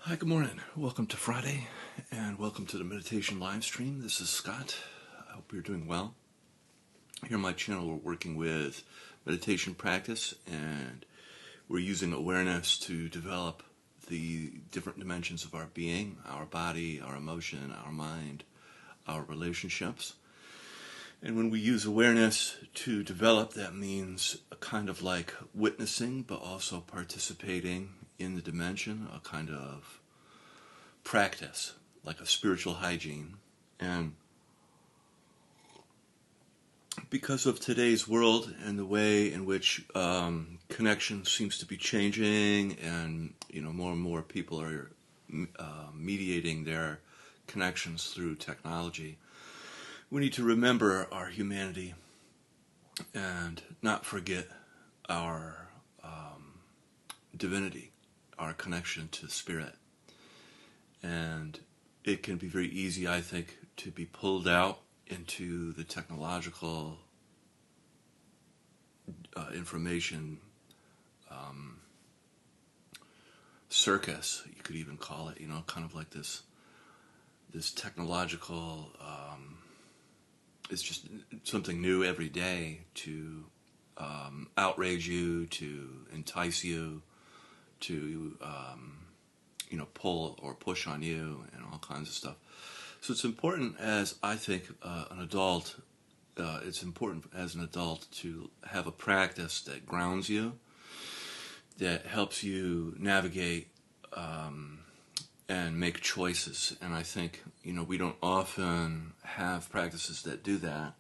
Hi, good morning. Welcome to Friday, and welcome to the meditation live stream. This is Scott. I hope you're doing well. Here on my channel, we're working with meditation practice, and we're using awareness to develop the different dimensions of our being, our body, our emotion, our mind, our relationships. And when we use awareness to develop, that means a kind of like witnessing, but also participating in the dimension, a kind of practice, like a spiritual hygiene. And because of today's world and the way in which connection seems to be changing, and more and more people are mediating their connections through technology, we need to remember our humanity and not forget our divinity, our connection to spirit. And it can be very easy, I think, to be pulled out into the technological information circus, you could even call it, kind of like this technological, it's just something new every day to outrage you, to entice you, to pull or push on you, and all kinds of stuff. So it's important, as I think an adult, it's important as an adult to have a practice that grounds you, that helps you navigate and make choices. And I think, we don't often have practices that do that.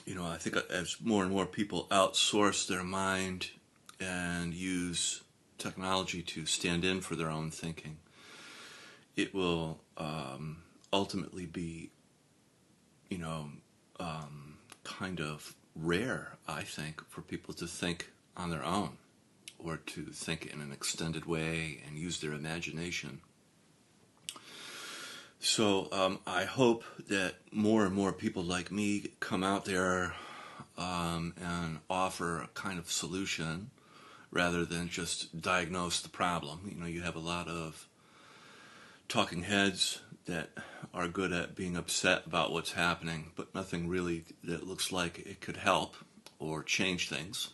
I think as more and more people outsource their mind and use technology to stand in for their own thinking, it will ultimately be, kind of rare, I think, for people to think on their own, or to think in an extended way and use their imagination. So I hope that more and more people like me come out there and offer a kind of solution rather than just diagnose the problem. You have a lot of talking heads that are good at being upset about what's happening, but nothing really that looks like it could help or change things.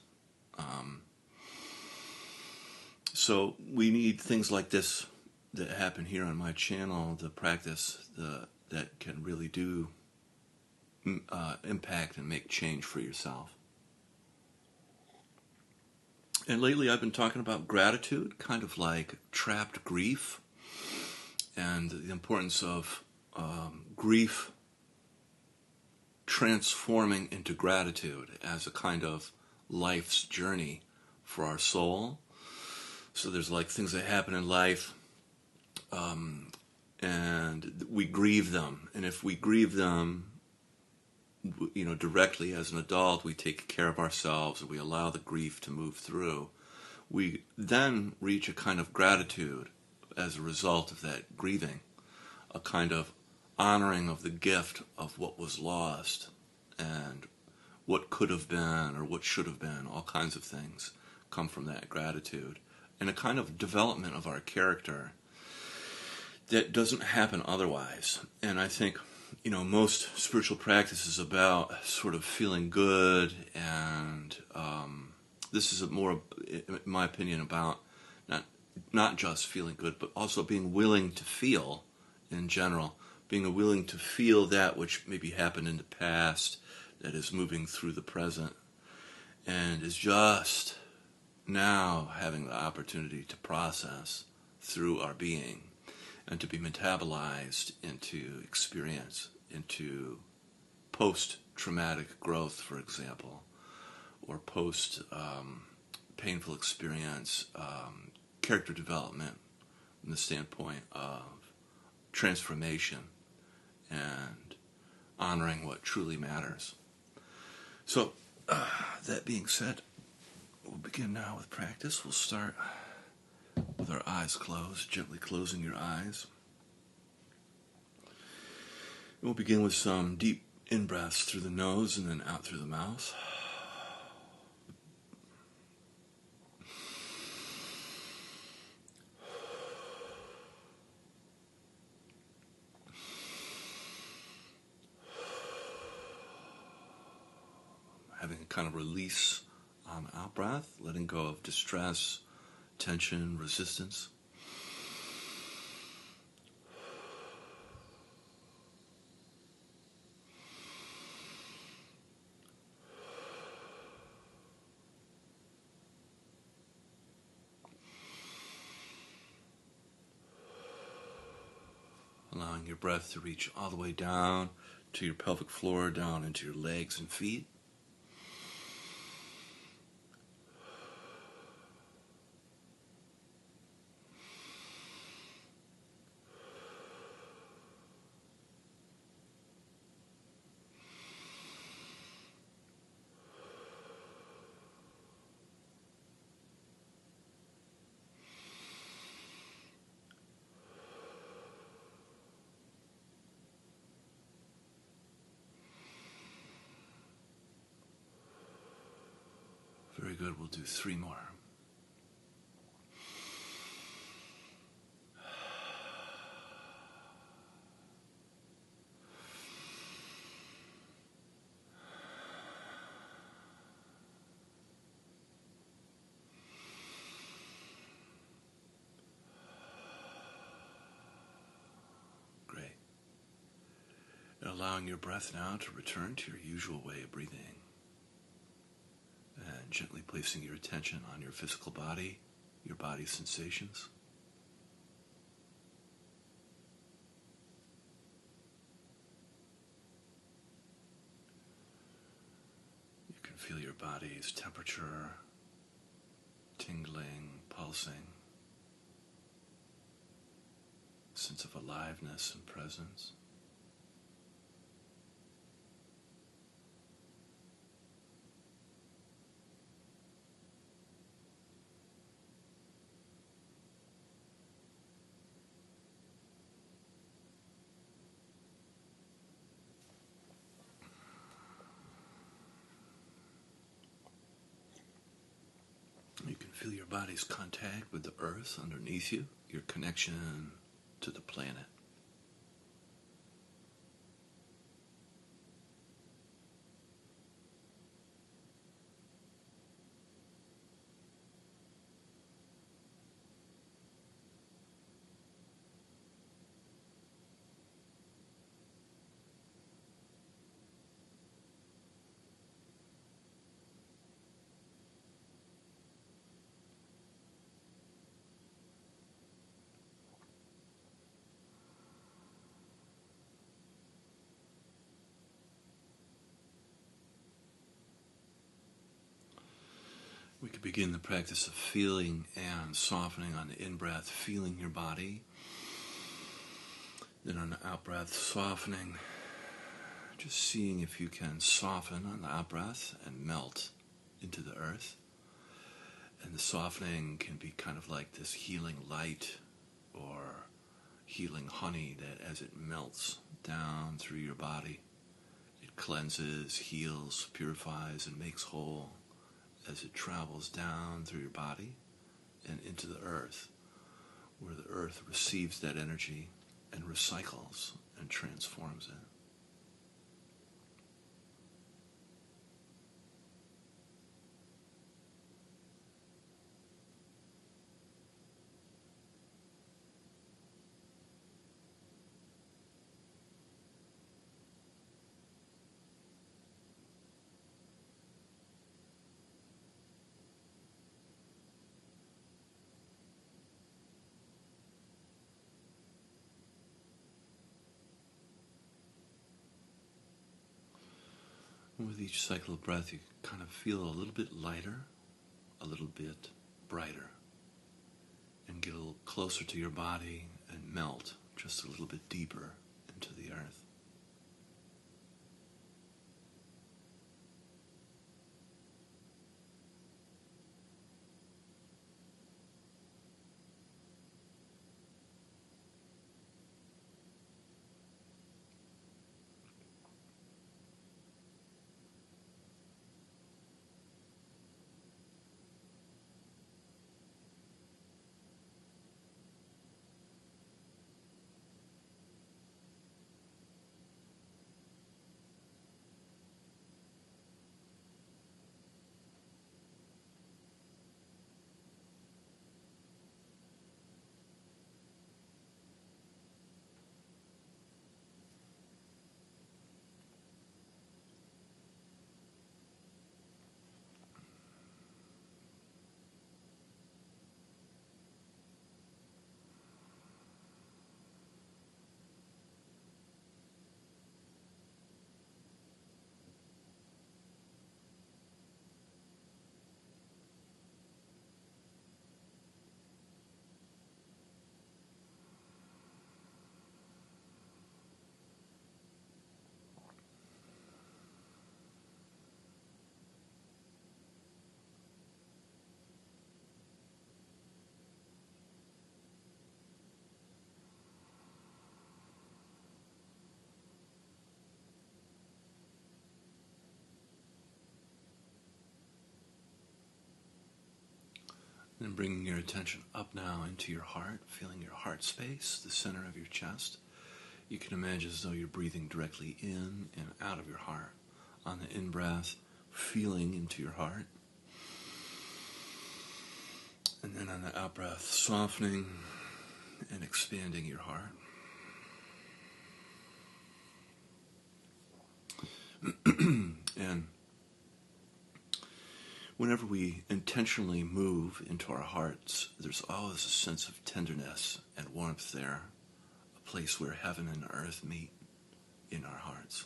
So we need things like this that happen here on my channel, the practice that can really do impact and make change for yourself. And lately I've been talking about gratitude, kind of like trapped grief, and the importance of grief transforming into gratitude as a kind of life's journey for our soul. So there's like things that happen in life, and we grieve them. And if we grieve them, directly as an adult, we take care of ourselves and we allow the grief to move through. We then reach a kind of gratitude as a result of that grieving, a kind of honoring of the gift of what was lost and what could have been or what should have been. All kinds of things come from that gratitude, and a kind of development of our character that doesn't happen otherwise. And I think, most spiritual practice is about sort of feeling good, and this is more, in my opinion, about not just feeling good, but also being willing to feel in general, being willing to feel that which maybe happened in the past that is moving through the present and is just now having the opportunity to process through our being and to be metabolized into experience, into post-traumatic growth, for example, or post-painful experience, character development from the standpoint of transformation and honoring what truly matters. So, that being said, we'll begin now with practice. We'll start with our eyes closed, gently closing your eyes. We'll begin with some deep in-breaths through the nose and then out through the mouth. kind of release on the out breath, letting go of distress, tension, resistance. Allowing your breath to reach all the way down to your pelvic floor, down into your legs and feet. Very good. We'll do 3 more. Great. And allowing your breath now to return to your usual way of breathing. And gently placing your attention on your physical body, your body's sensations. You can feel your body's temperature, tingling, pulsing, sense of aliveness and presence. You can feel your body's contact with the earth underneath you, your connection to the planet. We could begin the practice of feeling and softening on the in-breath, feeling your body. Then on the out-breath, softening. Just seeing if you can soften on the out-breath and melt into the earth. And the softening can be kind of like this healing light or healing honey that as it melts down through your body, it cleanses, heals, purifies, and makes whole as it travels down through your body and into the earth, where the earth receives that energy and recycles and transforms it. And with each cycle of breath, you kind of feel a little bit lighter, a little bit brighter, and get a little closer to your body and melt just a little bit deeper into the earth. And bringing your attention up now into your heart, feeling your heart space, the center of your chest. You can imagine as though you're breathing directly in and out of your heart. On the in-breath, feeling into your heart. And then on the out-breath, softening and expanding your heart. And whenever we intentionally move into our hearts, there's always a sense of tenderness and warmth there, a place where heaven and earth meet in our hearts.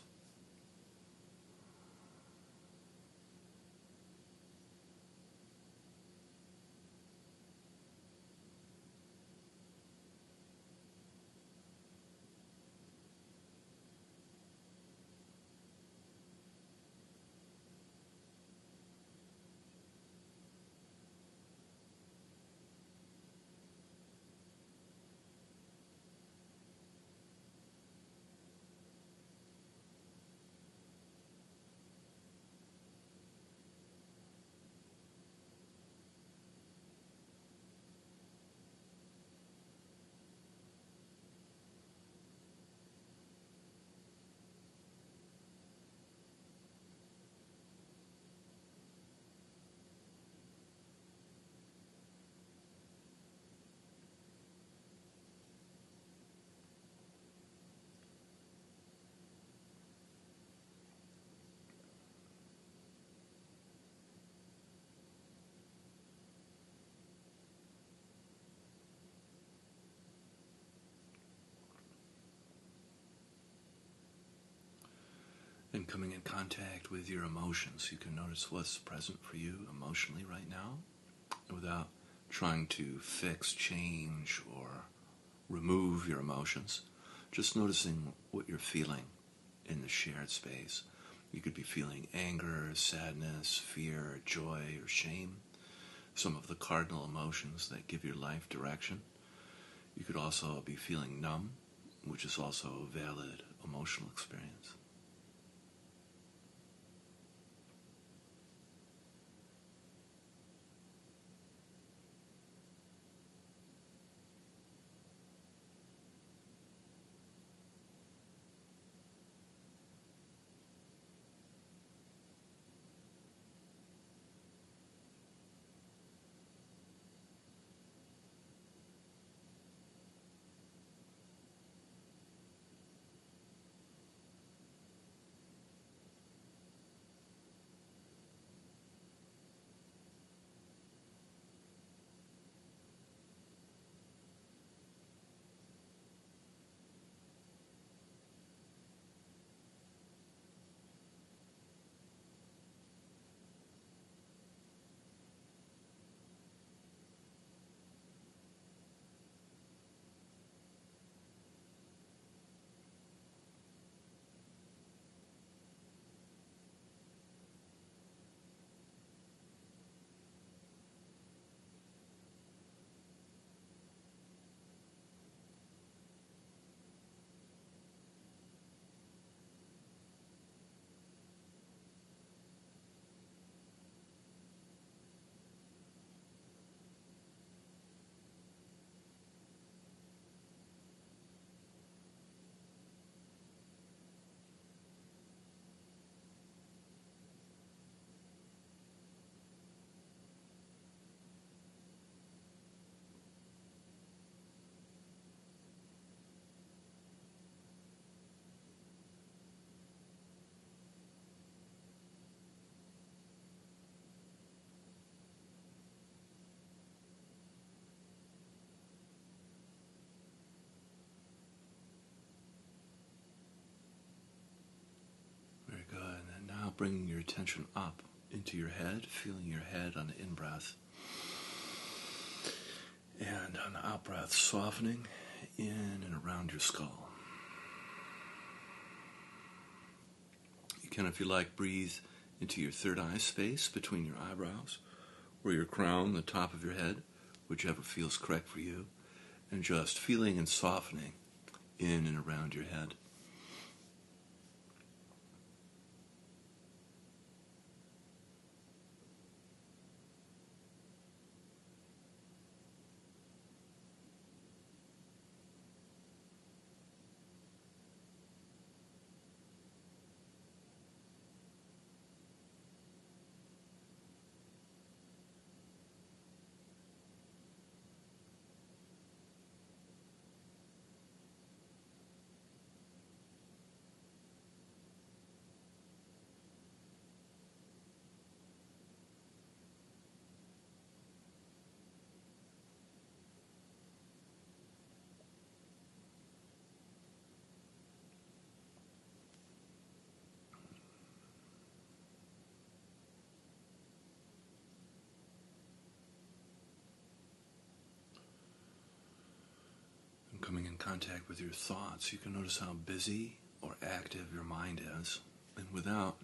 And coming in contact with your emotions, you can notice what's present for you emotionally right now without trying to fix, change, or remove your emotions. Just noticing what you're feeling in the shared space. You could be feeling anger, sadness, fear, joy, or shame, some of the cardinal emotions that give your life direction. You could also be feeling numb, which is also a valid emotional experience. Very good. And now bringing your attention up into your head, feeling your head on the in-breath. And on the out-breath, softening in and around your skull. You can, if you like, breathe into your third eye space between your eyebrows, or your crown, the top of your head, whichever feels correct for you, and just feeling and softening in and around your head. contact with your thoughts, you can notice how busy or active your mind is. And without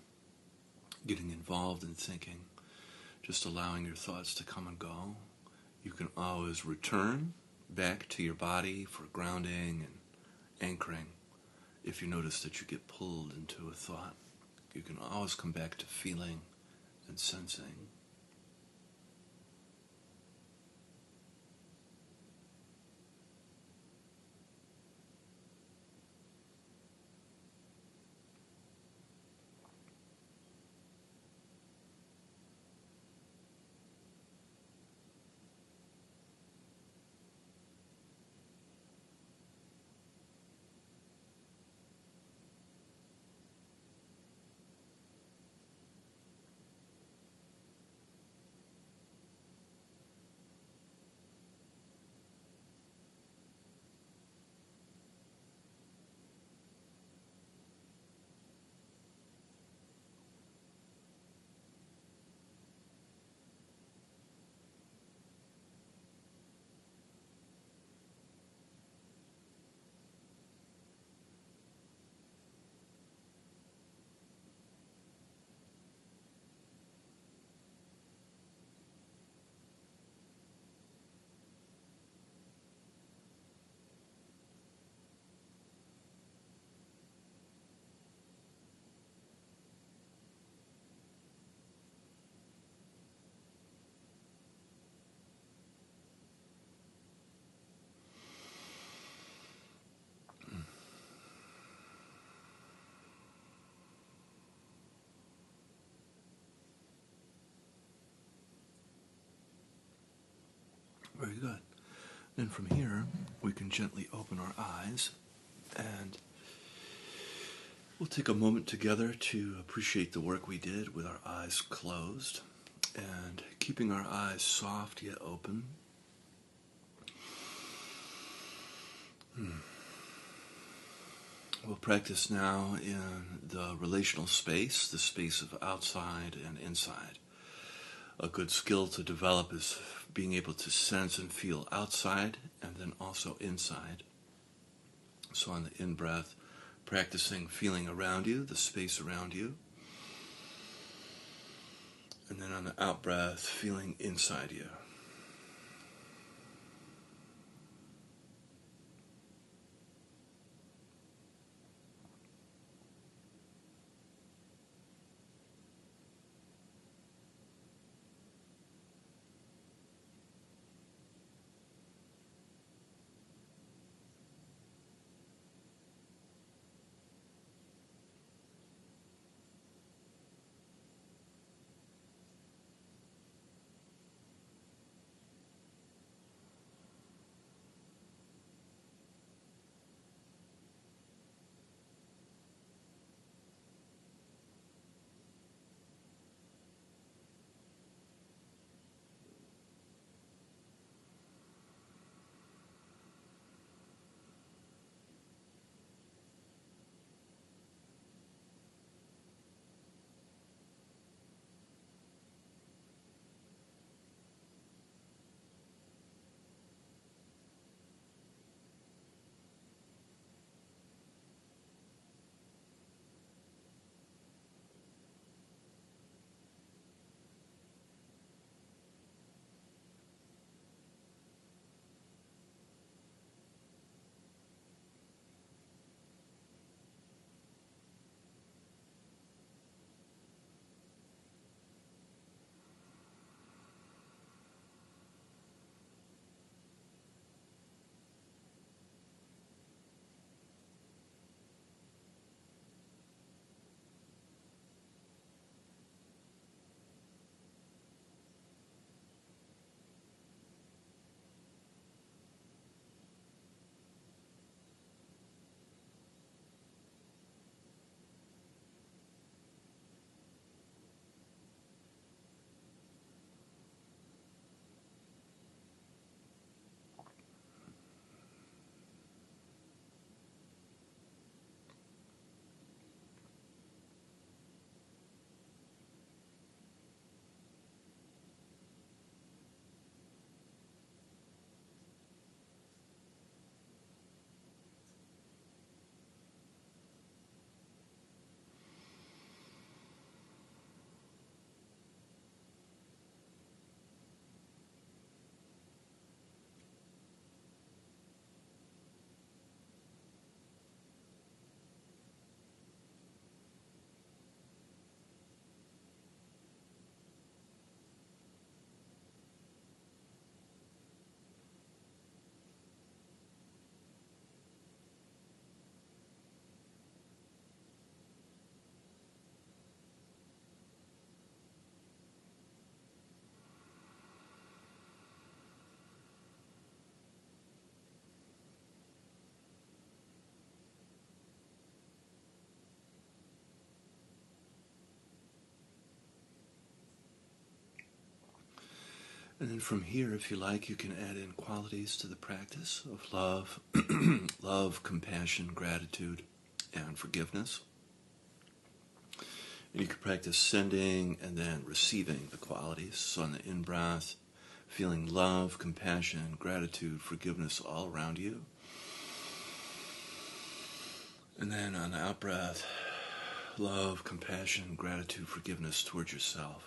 getting involved in thinking, just allowing your thoughts to come and go, you can always return back to your body for grounding and anchoring. If you notice that you get pulled into a thought, you can always come back to feeling and sensing. Very good. Then from here, we can gently open our eyes, and we'll take a moment together to appreciate the work we did with our eyes closed, and keeping our eyes soft yet open. We'll practice now in the relational space, the space of outside and inside. A good skill to develop is being able to sense and feel outside and then also inside. So on the in-breath, practicing feeling around you, the space around you. And then on the out-breath, feeling inside you. And then from here, if you like, you can add in qualities to the practice of love, love, compassion, gratitude, and forgiveness. And you can practice sending and then receiving the qualities. So on the in-breath, feeling love, compassion, gratitude, forgiveness all around you. And then on the out-breath, love, compassion, gratitude, forgiveness towards yourself.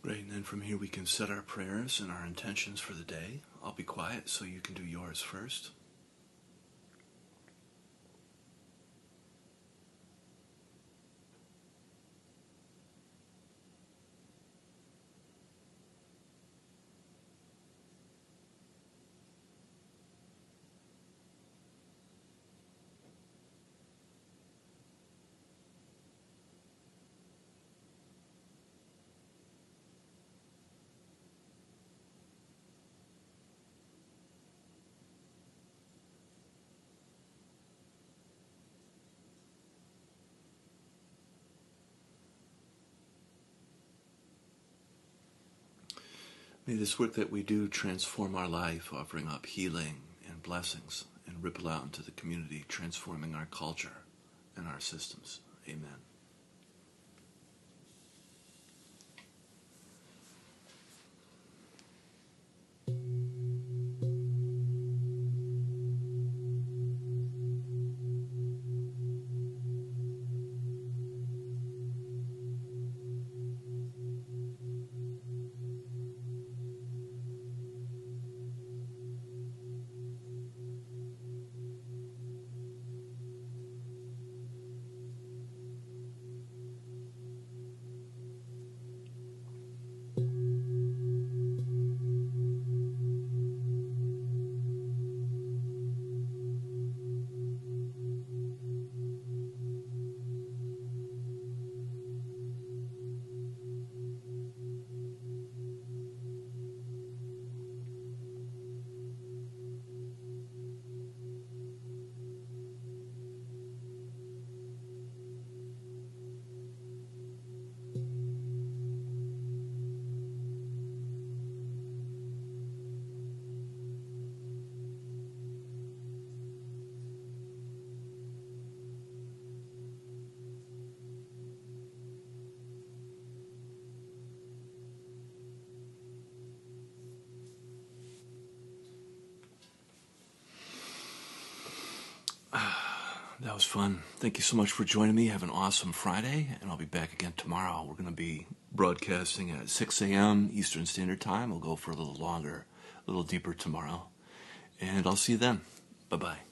Great, and then from here we can set our prayers and our intentions for the day. I'll be quiet so you can do yours first. May this work that we do transform our life, offering up healing and blessings, and ripple out into the community, transforming our culture and our systems. Amen. was fun. Thank you so much for joining me. Have an awesome Friday, and I'll be back again tomorrow. We're going to be broadcasting at 6 a.m. Eastern Standard Time. We'll go for a little longer, a little deeper tomorrow. And I'll see you then. Bye-bye.